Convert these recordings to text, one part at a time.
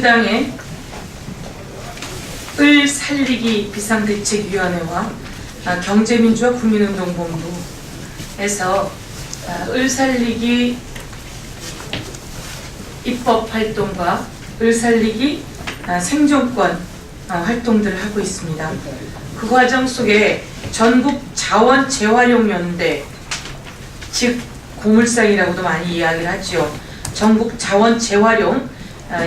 당의 을 살리기 비상대책위원회와 경제민주화 국민운동본부에서 을 살리기 입법 활동과 을 살리기 생존권 활동들을 하고 있습니다. 그 과정 속에 전국 자원 재활용 연대, 즉 고물상이라고도 많이 이야기를 하죠. 전국 자원 재활용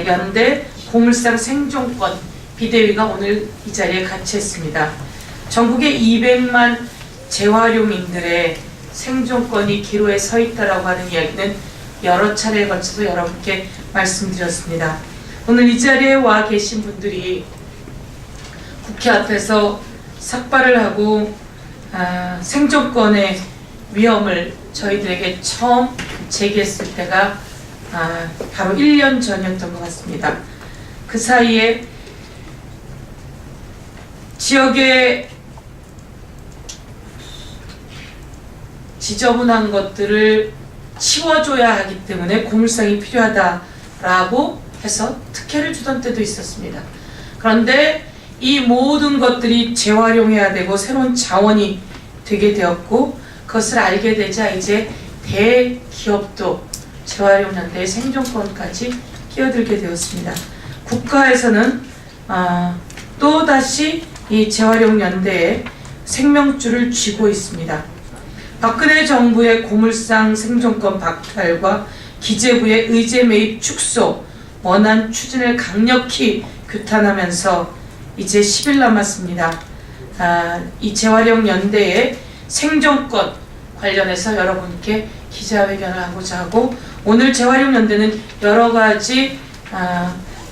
연대 고물상 생존권 비대위가 오늘 이 자리에 같이 했습니다. 전국의 200만 재활용인들의 생존권이 기로에 서 있다라고 하는 이야기는 여러 차례에 걸쳐서 여러분께 말씀드렸습니다. 오늘 이 자리에 와 계신 분들이 국회 앞에서 삭발을 하고 생존권의 위험을 저희들에게 처음 제기했을 때가 바로 1년 전이었던 것 같습니다. 그 사이에 지역의 지저분한 것들을 치워줘야 하기 때문에 고물상이 필요하다라고 해서 특혜를 주던 때도 있었습니다. 그런데 이 모든 것들이 재활용해야 되고 새로운 자원이 되게 되었고, 그것을 알게 되자 이제 대기업도 재활용연대의 생존권까지 끼어들게 되었습니다. 국가에서는 또다시 이 재활용연대의 생명줄을 쥐고 있습니다. 박근혜 정부의 고물상 생존권 박탈과 기재부의 의제 매입 축소, 원안 추진을 강력히 규탄하면서 이제 10일 남았습니다. 이 재활용연대의 생존권 관련해서 여러분께 기자회견을 하고자 하고, 오늘 재활용연대는 여러 가지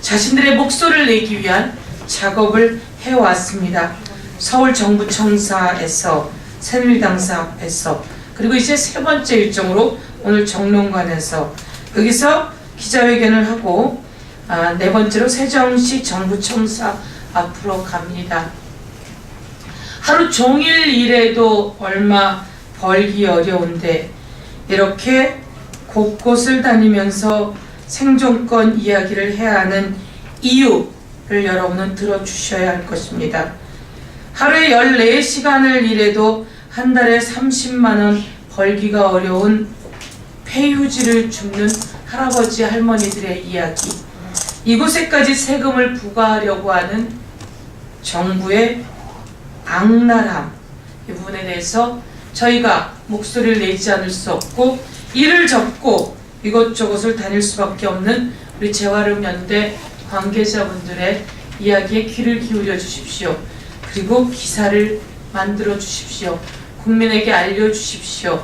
자신들의 목소리를 내기 위한 작업을 해왔습니다. 서울정부청사에서, 새누리당사 앞에서, 그리고 이제 세 번째 일정으로 오늘 정론관에서, 여기서 기자회견을 하고 네 번째로 세정시 정부청사 앞으로 갑니다. 하루 종일 일해도 얼마 벌기 어려운데 이렇게 곳곳을 다니면서 생존권 이야기를 해야 하는 이유를 여러분은 들어주셔야 할 것입니다. 하루에 14시간을 일해도 한 달에 30만원 벌기가 어려운 폐유지를 줍는 할아버지 할머니들의 이야기, 이곳에까지 세금을 부과하려고 하는 정부의 악랄함, 이 부분에 대해서 저희가 목소리를 내지 않을 수 없고, 일을 접고 이것저것을 다닐 수밖에 없는 우리 재활용연대 관계자분들의 이야기에 귀를 기울여 주십시오. 그리고 기사를 만들어 주십시오. 국민에게 알려주십시오.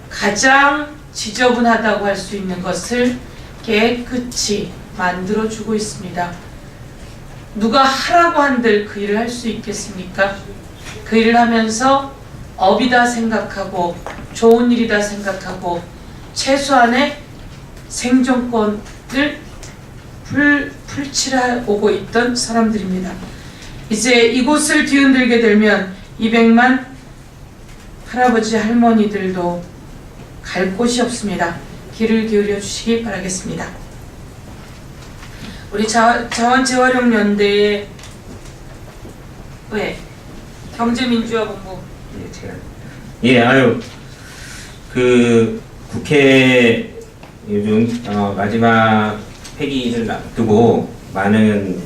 가장 지저분하다고 할 수 있는 것을 깨끗이 만들어주고 있습니다. 누가 하라고 한들 그 일을 할 수 있겠습니까? 그 일을 하면서 업이다 생각하고 좋은 일이다 생각하고 최소한의 생존권을 풀칠해 오고 있던 사람들입니다. 이제 이곳을 뒤흔들게 되면 200만 할아버지 할머니들도 갈 곳이 없습니다. 귀를 기울여 주시기 바라겠습니다. 우리 자원재활용연대의 경제민주화본부. 그 국회 요즘 마지막 회기를 앞두고 많은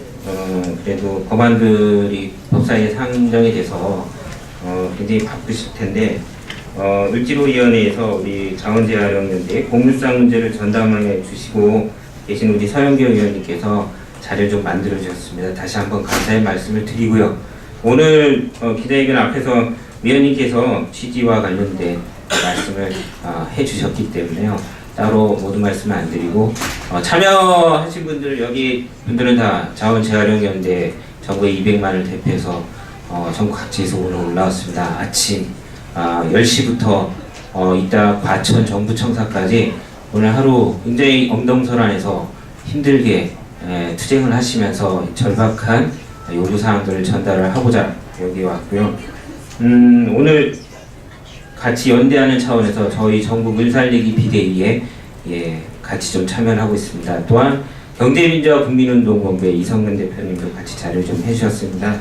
그래도 법안들이 법사위에 상정이 돼서 굉장히 바쁘실 텐데, 을지로위원회에서 우리 자원재활용연대 고물상 문제를 전담해 주시고 계신 우리 서영교 의원님께서 자료를 좀 만들어 주셨습니다. 다시 한번 감사의 말씀을 드리고요. 오늘 기자회견 앞에서 위원님께서 취지와 관련된 말씀을 해 주셨기 때문에요, 따로 모든 말씀을 안 드리고, 참여하신 분들, 여기 분들은 다 자원재활용연대 전국에 200만을 대표해서 전국 각지에서 오늘 올라왔습니다. 아침 10시부터 이따 과천 정부청사까지 오늘 하루 굉장히 엄동설안해서 힘들게 투쟁을 하시면서 절박한 요구사항들을 전달을 하고자 여기 왔고요. 오늘 같이 연대하는 차원에서 저희 전국 을살리기 비대위에 같이 좀 참여를 하고 있습니다. 또한 경제민주화 국민운동본부의 이성근 대표님도 같이 자료 좀 해주셨습니다.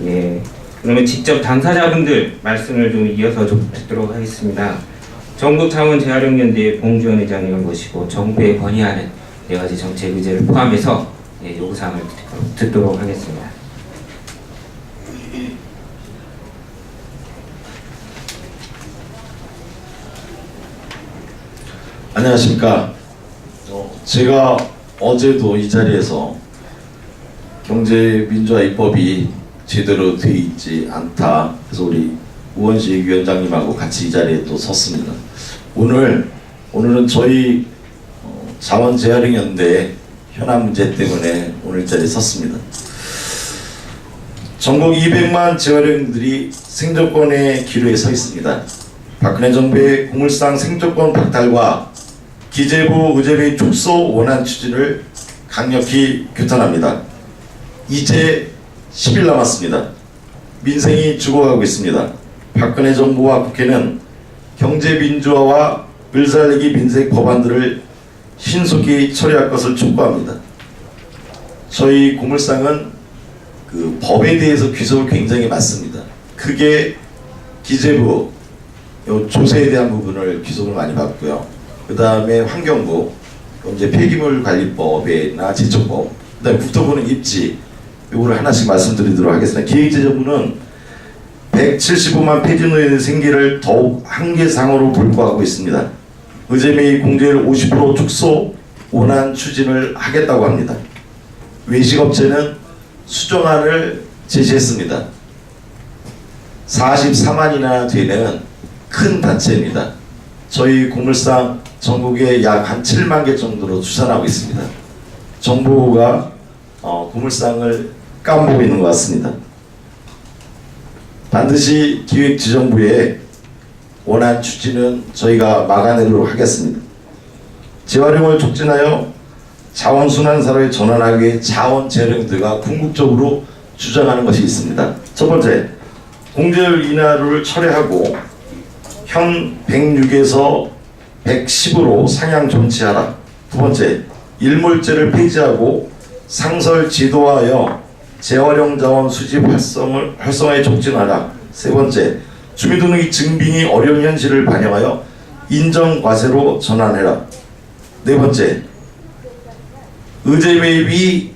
예, 그러면 직접 당사자분들 말씀을 좀 이어서 좀 듣도록 하겠습니다. 전국자원재활용연대의 봉주원 회장님을 모시고 정부에 건의하는 4가지 정책 의제를 포함해서 요구사항을 듣도록 하겠습니다. 안녕하십니까. 제가 어제도 이 자리에서 경제민주화 입법이 제대로 되어 있지 않다. 그래서 우리 우원식 위원장님하고 같이 이 자리에 또 섰습니다. 오늘은 저희 자원재활용연대 현안 문제 때문에 오늘 이 자리에 섰습니다. 전국 200만 재활용인들이 생존권의 기로에 서 있습니다. 박근혜 정부의 고물상 생존권 박탈과 기재부 의제비 축소 원안 추진을 강력히 규탄합니다. 이제 10일 남았습니다. 민생이 죽어가고 있습니다. 박근혜 정부와 국회는 경제민주화와 을살리기 민생 법안들을 신속히 처리할 것을 촉구합니다. 저희 고물상은 그 법에 대해서 귀속을 굉장히 많습니다. 그게 기재부 조세에 대한 부분을 귀속을 많이 받고요. 그 다음에 환경부, 이제 폐기물 관리법이나 제초법, 그 다음에 국토부는 입지, 요거를 하나씩 말씀드리도록 하겠습니다. 기획재정부는 175만 폐지노예 생계를 더욱 한계상으로 불구하고 있습니다. 의제비 공제율 50% 축소 원안 추진을 하겠다고 합니다. 외식업체는 수정안을 제시했습니다. 44만이나 되는 큰 단체입니다. 저희 고물상 전국에 약 한 7만 개 정도로 추산하고 있습니다. 정부가 고물상을 까먹고 있는 것 같습니다. 반드시 기획지정부의 원안 추진은 저희가 막아내도록 하겠습니다. 재활용을 촉진하여 자원순환사로에 전환하기 위해 자원재활용대가 궁극적으로 주장하는 것이 있습니다. 첫 번째, 공제율 인하를 철회하고 현 106에서 110으로 상향 정치하라. 두 번째, 일몰제를 폐지하고 상설 지도하여 재활용 자원 수집 활성화에 촉진하라. 세 번째, 주민등록이 증빙이 어려운 현실을 반영하여 인정과세로 전환해라. 네 번째, 의제 매입이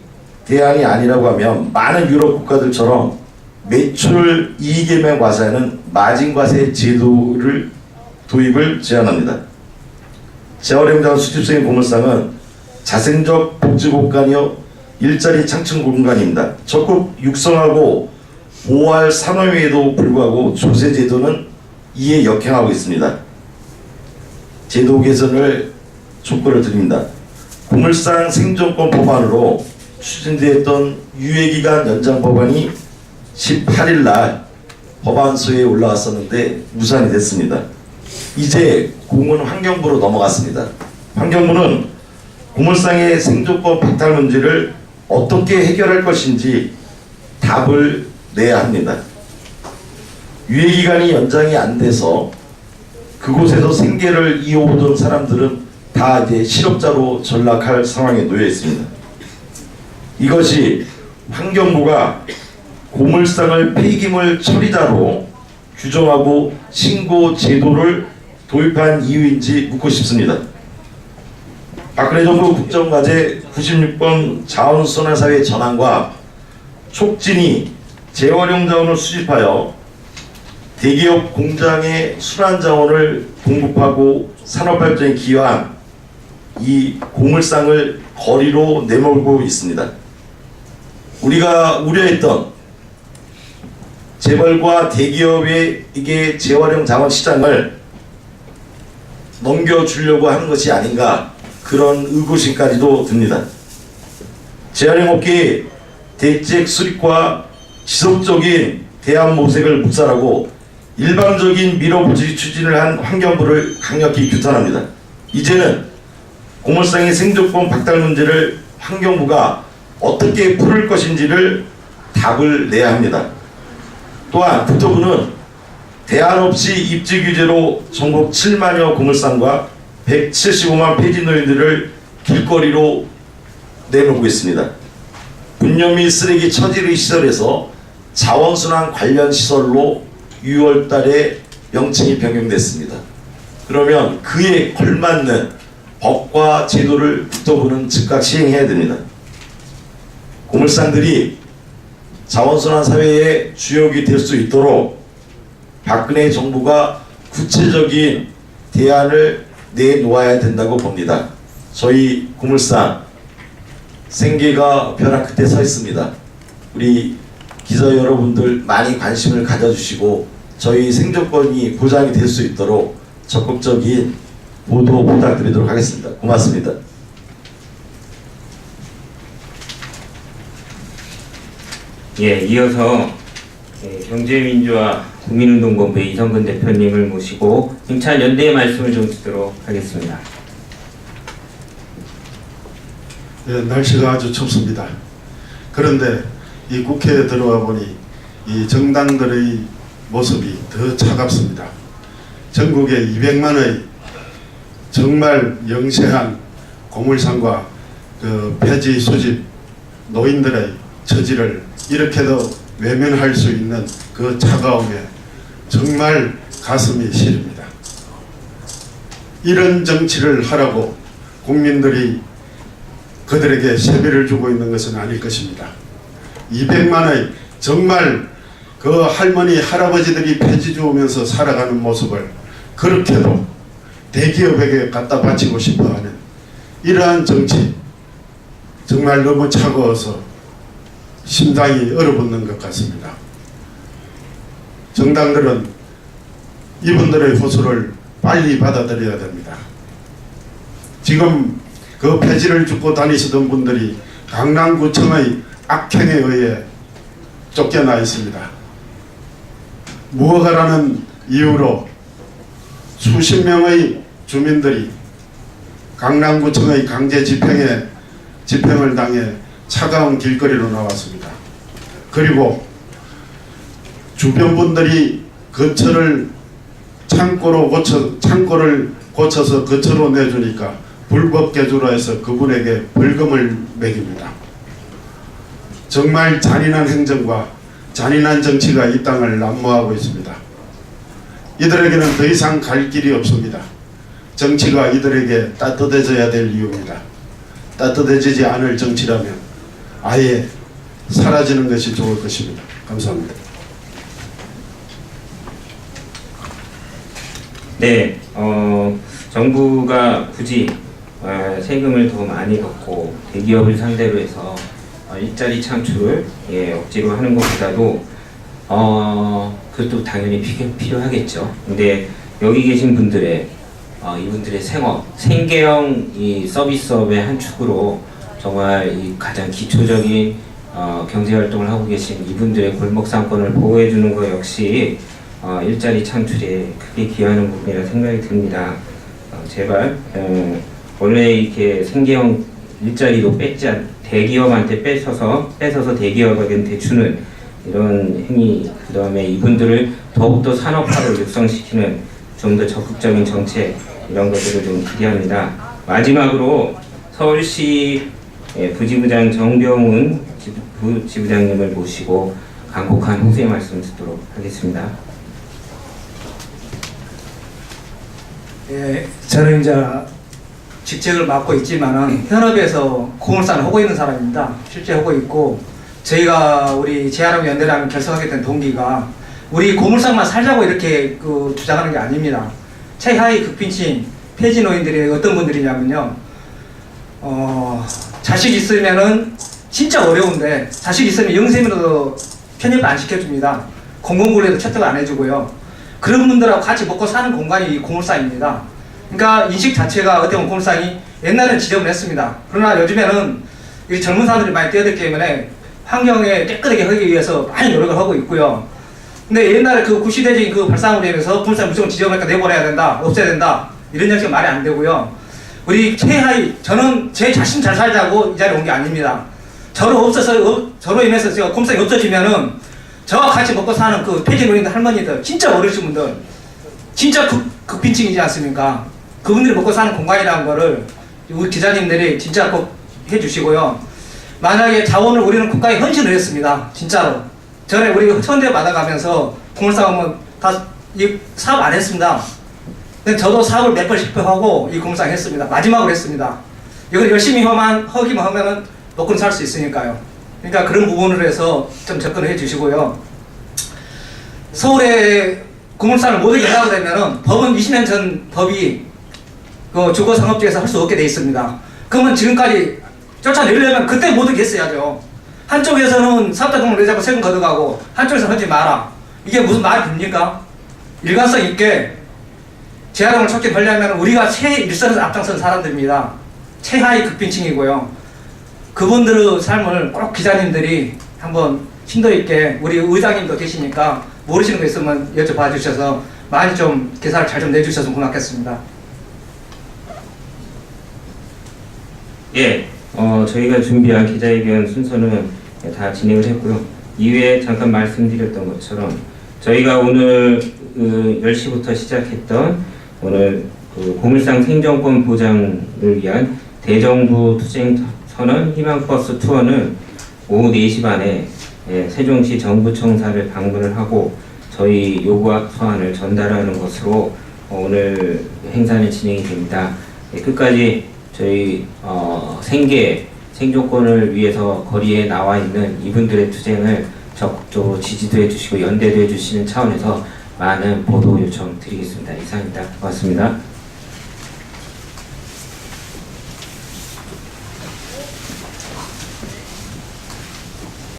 대안이 아니라고 하면 많은 유럽 국가들처럼 매출 이익에만 과세하는 마진과세 제도를 도입을 제안합니다. 재활용 자원 수집성의 고물상은 자생적 복지 공간이요 일자리 창출 공간입니다. 적극 육성하고 보호할 산업에도 불구하고 조세 제도는 이에 역행하고 있습니다. 제도 개선을 촉구를 드립니다. 고물상 생존권 법안으로 추진되었던 유예기간 연장 법안이 18일 날 법안소에 올라왔었는데 무산이 됐습니다. 이제 공은 환경부로 넘어갔습니다. 환경부는 고물상의 생존권 박탈 문제를 어떻게 해결할 것인지 답을 내야 합니다. 유예기간이 연장이 안 돼서 그곳에서 생계를 이어오던 사람들은 다 이제 실업자로 전락할 상황에 놓여 있습니다. 이것이 환경부가 고물상을 폐기물 처리자로 규정하고 신고 제도를 도입한 이유인지 묻고 싶습니다. 박근혜 정부 국정과제 96번 자원순환사회 전환과 촉진이 재활용 자원을 수집하여 대기업 공장의 순환 자원을 공급하고 산업발전에 기여한 이 고물상을 거리로 내몰고 있습니다. 우리가 우려했던 재벌과 대기업에게 재활용 자원 시장을 넘겨주려고 하는 것이 아닌가, 그런 의구심까지도 듭니다. 재활용 업계의 대책 수립과 지속적인 대안 모색을 묵살하고 일방적인 밀어붙이기 추진을 한 환경부를 강력히 규탄합니다. 이제는 고물상의 생존권 박탈 문제를 환경부가 어떻게 풀을 것인지를 답을 내야 합니다. 또한 국토부는 대안 없이 입지 규제로 전국 7만여 고물상과 175만 폐지 노인들을 길거리로 내놓고 있습니다. 분뇨 및 쓰레기 처리 시설에서 자원순환 관련 시설로 6월 달에 명칭이 변경됐습니다. 그러면 그에 걸맞는 법과 제도를 국토부는 즉각 시행해야 됩니다. 고물상들이 자원순환 사회의 주역이 될 수 있도록 박근혜 정부가 구체적인 대안을 내놓아야 된다고 봅니다. 저희 고물상 생계가 벼랑 끝에 서 있습니다. 우리 기자 여러분들 많이 관심을 가져주시고 저희 생존권이 보장이 될 수 있도록 적극적인 보도 부탁드리도록 하겠습니다. 고맙습니다. 예, 이어서 경제민주화 국민운동본부의 이성근 대표님을 모시고 임찬 연대의 말씀을 좀 듣도록 하겠습니다. 예, 날씨가 아주 춥습니다. 그런데 이 국회에 들어와 보니 이 정당들의 모습이 더 차갑습니다. 전국에 200만의 정말 영세한 고물상과 그 폐지 수집 노인들의 처지를 이렇게도 외면할 수 있는 그 차가움에 정말 가슴이 시립니다. 이런 정치를 하라고 국민들이 그들에게 세배를 주고 있는 것은 아닐 것입니다. 200만의 정말 그 할머니 할아버지들이 폐지 주우면서 살아가는 모습을 그렇게도 대기업에게 갖다 바치고 싶어하는 이러한 정치, 정말 너무 차가워서 심장이 얼어붙는 것 같습니다. 정당들은 이분들의 호소를 빨리 받아들여야 됩니다. 지금 그 폐지를 줍고 다니시던 분들이 강남구청의 악행에 의해 쫓겨나 있습니다. 무허가라는 이유로 수십 명의 주민들이 강남구청의 강제 집행을 당해 차가운 길거리로 나왔습니다. 그리고 주변 분들이 거처를 창고를 고쳐서 거처로 내주니까 불법 개조로 해서 그분에게 벌금을 매깁니다. 정말 잔인한 행정과 잔인한 정치가 이 땅을 난무하고 있습니다. 이들에게는 더 이상 갈 길이 없습니다. 정치가 이들에게 따뜻해져야 될 이유입니다. 따뜻해지지 않을 정치라면 아예 사라지는 것이 좋을 것입니다. 감사합니다. 네, 정부가 굳이 세금을 더 많이 걷고 대기업을 상대로 해서 일자리 창출을 억지로 하는 것보다도 그것도 당연히 필요하겠죠. 근데 여기 계신 분들의 이분들의 생계형 이 서비스업의 한 축으로 정말 이 가장 기초적인 경제활동을 하고 계신 이분들의 골목 상권을 보호해주는 것 역시 일자리 창출에 크게 기여하는 부분이라 생각이 듭니다. 제발 원래 이렇게 생계형 일자리도 대기업한테 뺏어서 대기업에게 주는 이런 행위, 그 다음에 이분들을 더욱더 산업화로 육성시키는 좀 더 적극적인 정책, 이런 것들을 좀 기대합니다. 마지막으로 서울시 부지부장 정병훈 부지부장님을 모시고 간곡한 호소의 말씀 듣도록 하겠습니다. 예, 저는 이제 직책을 맡고 있지만은 현업에서 고물상을 하고 있는 사람입니다. 실제 하고 있고, 저희가 우리 재활용 연대라는 결성하게 된 동기가 우리 고물상만 살자고 이렇게 주장하는 게 아닙니다. 최하위 극빈층 폐지 노인들이 어떤 분들이냐면요, 자식 있으면은 진짜 어려운데 자식 있으면 영세민으로도 편입 안 시켜줍니다. 공공분리도 채택 안 해주고요. 그런 분들하고 같이 먹고 사는 공간이 이 고물상입니다. 그러니까 인식 자체가 어떻게 보면 고물상이 옛날에는 지저분했습니다. 그러나 요즘에는 이 젊은 사람들이 많이 뛰어들기 때문에 환경에 깨끗하게 하기 위해서 많이 노력을 하고 있고요. 근데 옛날에 그 구시대적인 그 발상으로 인해서 고물상 무조건 지저분하니까 내보내야 된다, 없애야 된다, 이런 정책이 말이 안 되고요. 우리 최하위, 저는 제 자신 잘 살자고 이 자리에 온 게 아닙니다. 저로 인해서 제가 고물상이 없어지면은 저와 같이 먹고 사는 그 폐지 노인들, 할머니들, 진짜 어르신 분들, 진짜 극빈층이지 않습니까? 그분들이 먹고 사는 공간이라는 거를 우리 기자님들이 진짜 꼭 해주시고요. 만약에 자원을 우리는 국가에 헌신을 했습니다. 진짜로. 전에 우리 천대 받아가면서 고물상은 이 사업 안 했습니다. 근데 저도 사업을 몇 번 실패하고 이 고물상 했습니다. 마지막으로 했습니다. 이걸 열심히 하기만 하면은 먹고 살 수 있으니까요. 그러니까 그런 부분으로 해서 좀 접근을 해주시고요. 서울에 고물상을 못 하게 되면은 법은 20년 전 법이 그 주거상업지에서 할 수 없게 돼 있습니다. 그러면 지금까지 쫓아내려면 그때 못 하게 했어야죠. 한쪽에서는 사업자금을 내자고 세금 걷어가고 한쪽에서는 하지 마라. 이게 무슨 말이 됩니까? 일관성 있게 재활용을 촉진하려면 우리가 최일선에서 앞장선 사람들입니다. 최하위 극빈층이고요. 그분들의 삶을 꼭 기자님들이 한번 심도 있게, 우리 의장님도 계시니까 모르시는 거 있으면 여쭤봐 주셔서 많이 좀 기사를 잘 좀 내주셨으면 고맙겠습니다. 예, 저희가 준비한 기자회견 순서는 다 진행을 했고요. 이외에 잠깐 말씀드렸던 것처럼 저희가 오늘 10시부터 시작했던 오늘 그 고물상 생존권 보장을 위한 대정부 투쟁 선언 희망버스 투어는 오후 4시 반에 세종시 정부청사를 방문을 하고 저희 요구 서한을 전달하는 것으로 오늘 행사는 진행이 됩니다. 끝까지 저희 생존권을 위해서 거리에 나와 있는 이분들의 투쟁을 적극적으로 지지도 해주시고 연대도 해주시는 차원에서 많은 보도 요청 드리겠습니다. 이상입니다. 고맙습니다.